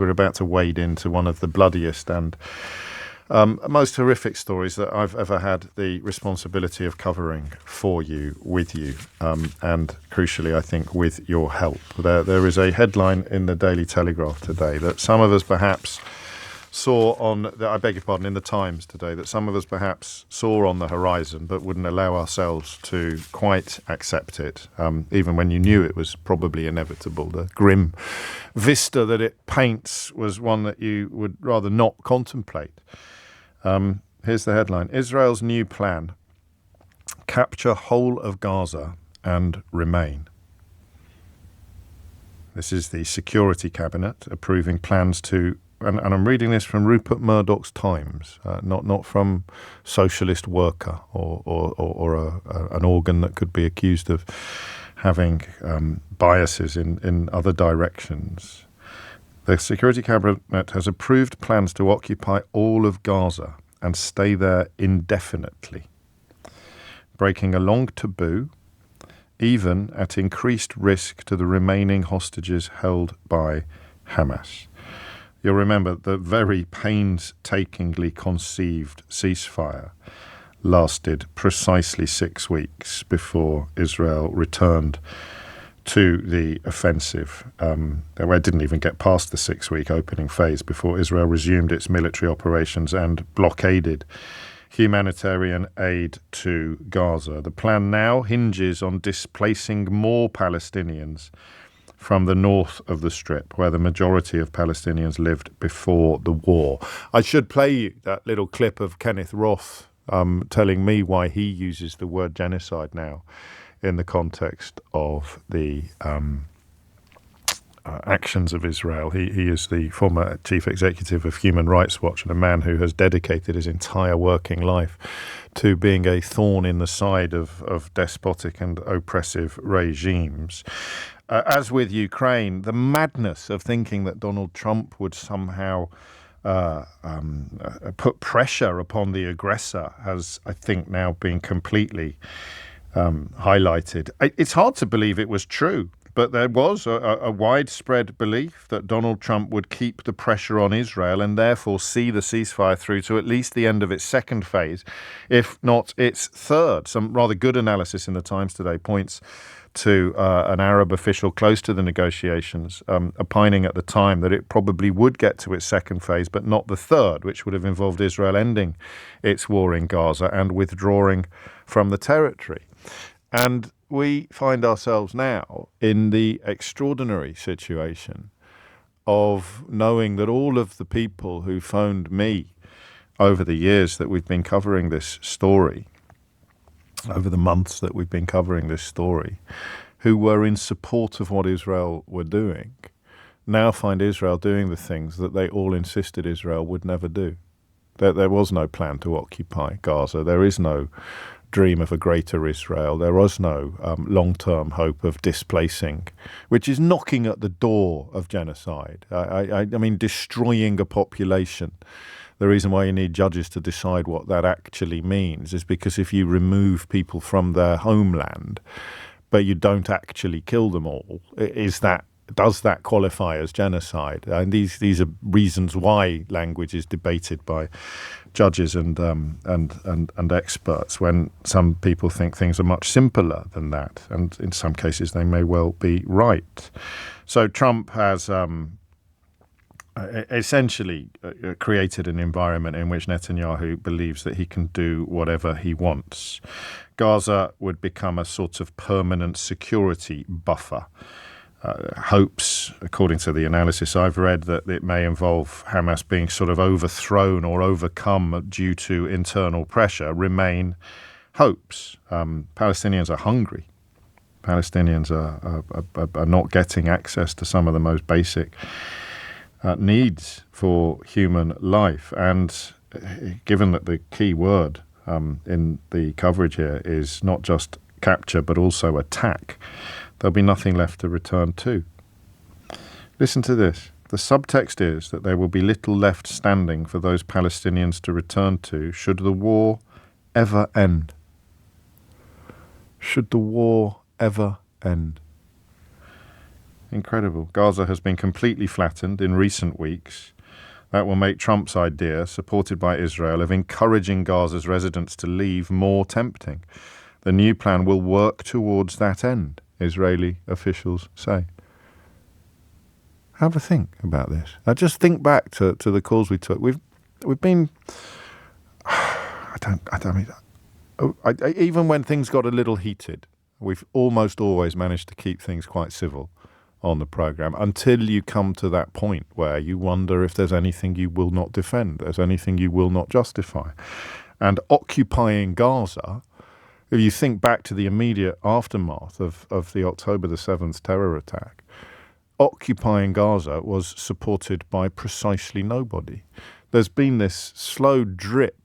We're about to wade into one of the bloodiest and most horrific stories that I've ever had the responsibility of covering for you, with you, and crucially, I think, with your help. There is a headline in the Daily Telegraph today that some of us perhaps saw in the Times today, that some of us perhaps saw on the horizon but wouldn't allow ourselves to quite accept it, even when you knew it was probably inevitable. The grim vista that it paints was one that you would rather not contemplate. Here's the headline: Israel's new plan: capture whole of Gaza and remain. This is the Security Cabinet approving plans to, and I'm reading this from Rupert Murdoch's Times, not from Socialist Worker or an organ that could be accused of having biases in other directions. The Security Cabinet has approved plans to occupy all of Gaza and stay there indefinitely, breaking a long taboo, even at increased risk to the remaining hostages held by Hamas. You'll remember the very painstakingly conceived ceasefire lasted precisely 6 weeks before Israel returned to the offensive. It didn't even get past the 6-week opening phase before Israel resumed its military operations and blockaded humanitarian aid to Gaza. The plan now hinges on displacing more Palestinians from the north of the Strip, where the majority of Palestinians lived before the war. I should play you that little clip of Kenneth Roth telling me why he uses the word genocide now in the context of the actions of Israel. He is the former chief executive of Human Rights Watch and a man who has dedicated his entire working life to being a thorn in the side of despotic and oppressive regimes. As with Ukraine, the madness of thinking that Donald Trump would somehow put pressure upon the aggressor has, I think, now been completely highlighted. It's hard to believe it was true, but there was a widespread belief that Donald Trump would keep the pressure on Israel and therefore see the ceasefire through to at least the end of its second phase, if not its third. Some rather good analysis in the Times today points to an Arab official close to the negotiations opining at the time that it probably would get to its second phase, but not the third, which would have involved Israel ending its war in Gaza and withdrawing from the territory. And we find ourselves now in the extraordinary situation of knowing that all of the people who phoned me over the years that we've been covering this story, over the months that we've been covering this story, who were in support of what Israel were doing, now find Israel doing the things that they all insisted Israel would never do. There was no plan to occupy Gaza. There is no dream of a greater Israel. There was no long-term hope of displacing, which is knocking at the door of genocide. I mean, destroying a population. The reason why you need judges to decide what that actually means is because if you remove people from their homeland, but you don't actually kill them all, does that qualify as genocide? And these are reasons why language is debated by judges and experts, when some people think things are much simpler than that, and in some cases they may well be right. So Trump has essentially created an environment in which Netanyahu believes that he can do whatever he wants. Gaza would become a sort of permanent security buffer. Hopes, according to the analysis I've read, that it may involve Hamas being sort of overthrown or overcome due to internal pressure remain hopes. Palestinians are hungry. Palestinians are not getting access to some of the most basic needs for human life. And given that the key word in the coverage here is not just capture but also attack, there'll be nothing left to return to. Listen to this. The subtext is that there will be little left standing for those Palestinians to return to should the war ever end. Should the war ever end. Incredible. Gaza has been completely flattened in recent weeks. That will make Trump's idea, supported by Israel, of encouraging Gaza's residents to leave more tempting. The new plan will work towards that end, Israeli officials say. Have a think about this. Now just think back to the calls we took. We've been. Even when things got a little heated, we've almost always managed to keep things quite civil on the programme until you come to that point where you wonder if there's anything you will not defend, there's anything you will not justify. And occupying Gaza, if you think back to the immediate aftermath of the October the 7th terror attack, occupying Gaza was supported by precisely nobody. There's been this slow drip,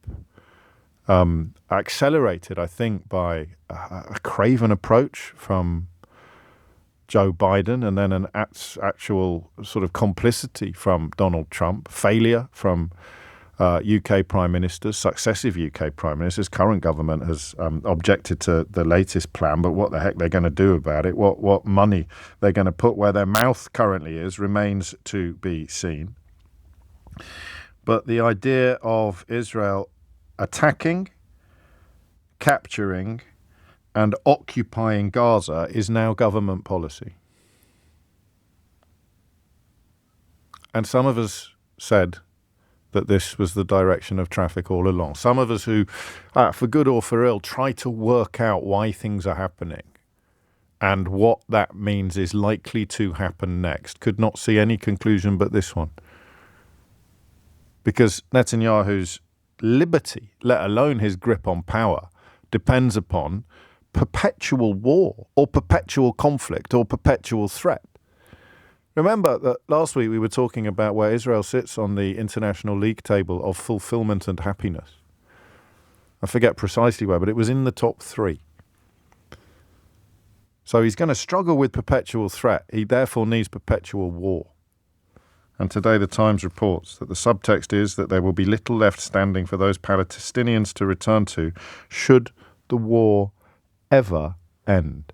accelerated, I think, by a craven approach from Joe Biden, and then an actual sort of complicity from Donald Trump, failure from UK prime ministers, successive UK prime ministers. Current government has objected to the latest plan, but what the heck they're going to do about it, what money they're going to put where their mouth currently is, remains to be seen. But the idea of Israel attacking, capturing, and occupying Gaza is now government policy. And some of us said that this was the direction of traffic all along. Some of us who, for good or for ill, try to work out why things are happening and what that means is likely to happen next, could not see any conclusion but this one. Because Netanyahu's liberty, let alone his grip on power, depends upon perpetual war or perpetual conflict or perpetual threat. Remember that last week we were talking about where Israel sits on the international league table of fulfillment and happiness. I forget precisely where, but it was in the top 3. So he's going to struggle with perpetual threat. He therefore needs perpetual war. And today the Times reports that the subtext is that there will be little left standing for those Palestinians to return to should the war ever end.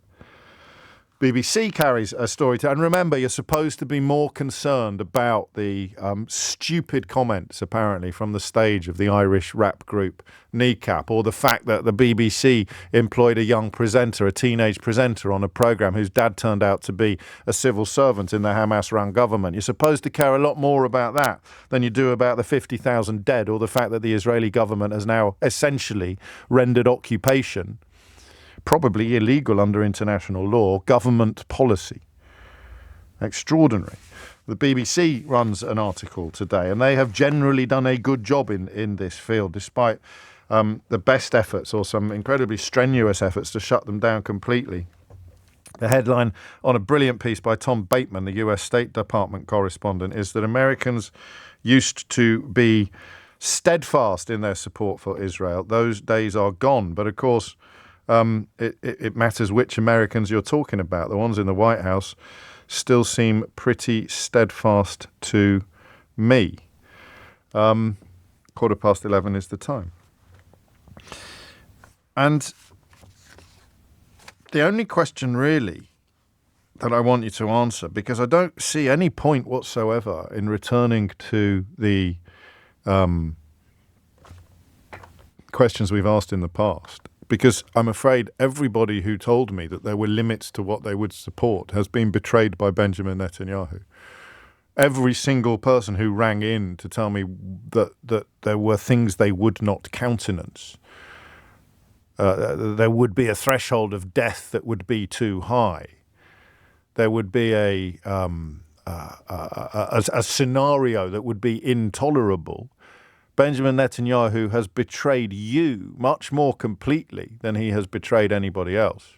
BBC carries a story and remember, you're supposed to be more concerned about the stupid comments, apparently, from the stage of the Irish rap group Kneecap, or the fact that the BBC employed a young presenter, a teenage presenter, on a programme whose dad turned out to be a civil servant in the Hamas-run government. You're supposed to care a lot more about that than you do about the 50,000 dead, or the fact that the Israeli government has now essentially rendered occupation, probably illegal under international law, government policy. Extraordinary. The BBC runs an article today, and they have generally done a good job in this field, despite the best efforts or some incredibly strenuous efforts to shut them down completely. The headline on a brilliant piece by Tom Bateman, the US State Department correspondent, is that Americans used to be steadfast in their support for Israel. Those days are gone. But of course, it matters which Americans you're talking about. The ones in the White House still seem pretty steadfast to me. 11:15 is the time. And the only question really that I want you to answer, because I don't see any point whatsoever in returning to the questions we've asked in the past, because I'm afraid everybody who told me that there were limits to what they would support has been betrayed by Benjamin Netanyahu. Every single person who rang in to tell me that there were things they would not countenance, there would be a threshold of death that would be too high. There would be a scenario that would be intolerable. Benjamin Netanyahu has betrayed you much more completely than he has betrayed anybody else.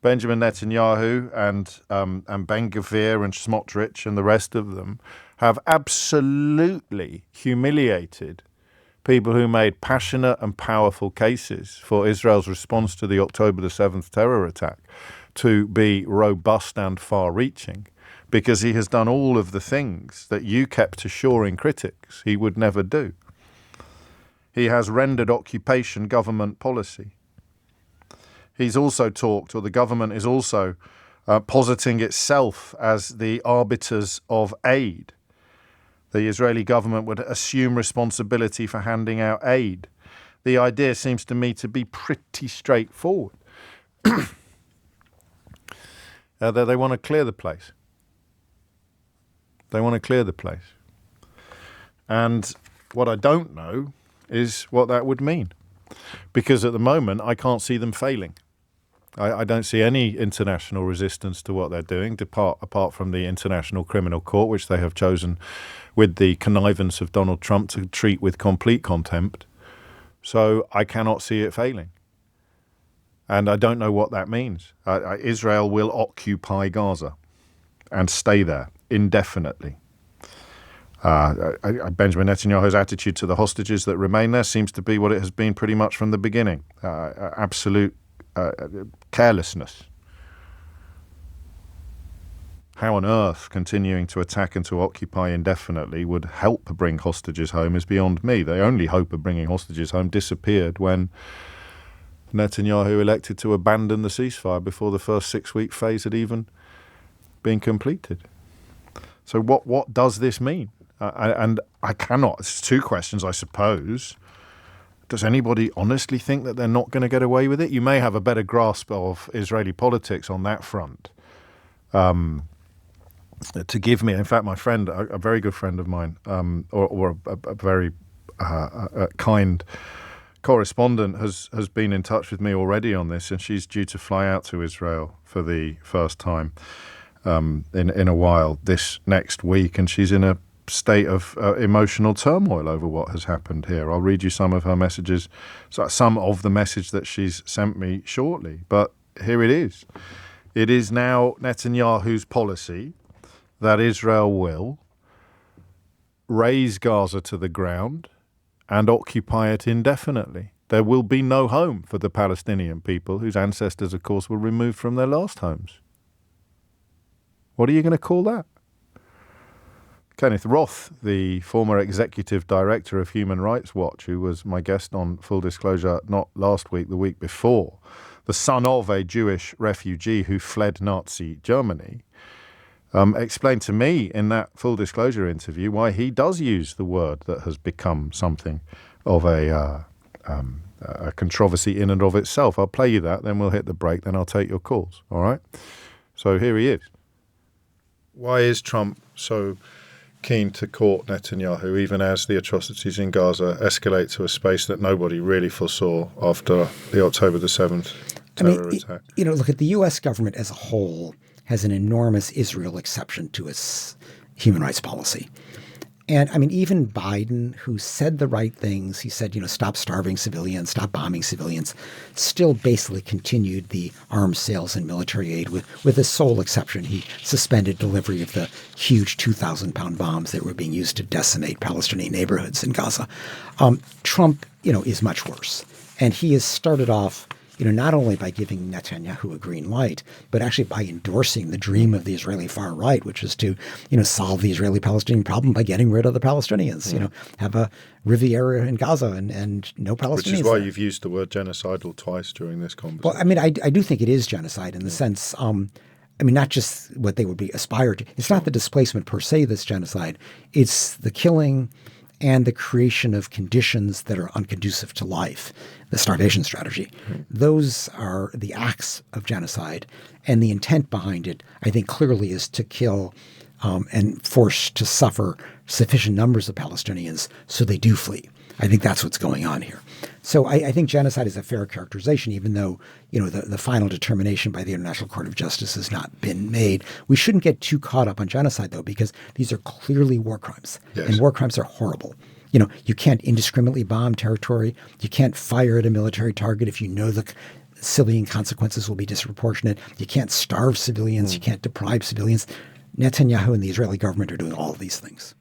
Benjamin Netanyahu and Ben Gvir and Smotrich and the rest of them have absolutely humiliated people who made passionate and powerful cases for Israel's response to the October the 7th terror attack to be robust and far-reaching, because he has done all of the things that you kept assuring critics he would never do. He has rendered occupation government policy. He's also talked, or the government is also positing itself as the arbiters of aid. The Israeli government would assume responsibility for handing out aid. The idea seems to me to be pretty straightforward. They want to clear the place. They want to clear the place. And what I don't know is what that would mean. Because at the moment, I can't see them failing. I don't see any international resistance to what they're doing, apart from the International Criminal Court, which they have chosen with the connivance of Donald Trump to treat with complete contempt. So I cannot see it failing. And I don't know what that means. Israel will occupy Gaza and stay there indefinitely. Benjamin Netanyahu's attitude to the hostages that remain there seems to be what it has been pretty much from the beginning. Absolute carelessness. How on earth continuing to attack and to occupy indefinitely would help bring hostages home is beyond me. The only hope of bringing hostages home disappeared when Netanyahu elected to abandon the ceasefire before the first 6-week phase had even been completed. So what does this mean? And I cannot. It's two questions, I suppose. Does anybody honestly think that they're not going to get away with it? You may have a better grasp of Israeli politics on that front. To give me, in fact, my friend, a very good friend of mine, or a very kind correspondent has been in touch with me already on this, and she's due to fly out to Israel for the first time in a while this next week, and she's in a state of emotional turmoil over what has happened here. I'll read you some of her messages, some of the message that she's sent me shortly. But here it is. It is now Netanyahu's policy that Israel will raze Gaza to the ground and occupy it indefinitely. There will be no home for the Palestinian people, whose ancestors, of course, were removed from their last homes. What are you going to call that? Kenneth Roth, the former executive director of Human Rights Watch, who was my guest on Full Disclosure not last week, the week before, the son of a Jewish refugee who fled Nazi Germany, explained to me in that Full Disclosure interview why he does use the word that has become something of a controversy in and of itself. I'll play you that, then we'll hit the break, then I'll take your calls, all right? So here he is. Why is Trump so keen to court Netanyahu, even as the atrocities in Gaza escalate to a space that nobody really foresaw after the October the 7th terror attack? Look, at the U.S. government as a whole has an enormous Israel exception to its human rights policy. And even Biden, who said the right things, he said, stop starving civilians, stop bombing civilians, still basically continued the arms sales and military aid with a sole exception. He suspended delivery of the huge 2,000-pound bombs that were being used to decimate Palestinian neighborhoods in Gaza. Trump, is much worse. And he has started off not only by giving Netanyahu a green light, but actually by endorsing the dream of the Israeli far right, which is to, solve the Israeli-Palestinian problem by getting rid of the Palestinians, have a Riviera in Gaza and no Palestinians. Which is why you've used the word genocidal twice during this conversation. Well, I do think it is genocide in the sense, not just what they would be aspired to. It's not the displacement per se that's genocide. It's the killing and the creation of conditions that are unconducive to life, the starvation strategy. Those are the acts of genocide. And the intent behind it, I think, clearly is to kill and force to suffer sufficient numbers of Palestinians so they do flee. I think that's what's going on here. So I think genocide is a fair characterization, even though, the final determination by the International Court of Justice has not been made. We shouldn't get too caught up on genocide, though, because these are clearly war crimes. Yes. And war crimes are horrible. You can't indiscriminately bomb territory. You can't fire at a military target if you know the civilian consequences will be disproportionate. You can't starve civilians. You can't deprive civilians. Netanyahu and the Israeli government are doing all of these things.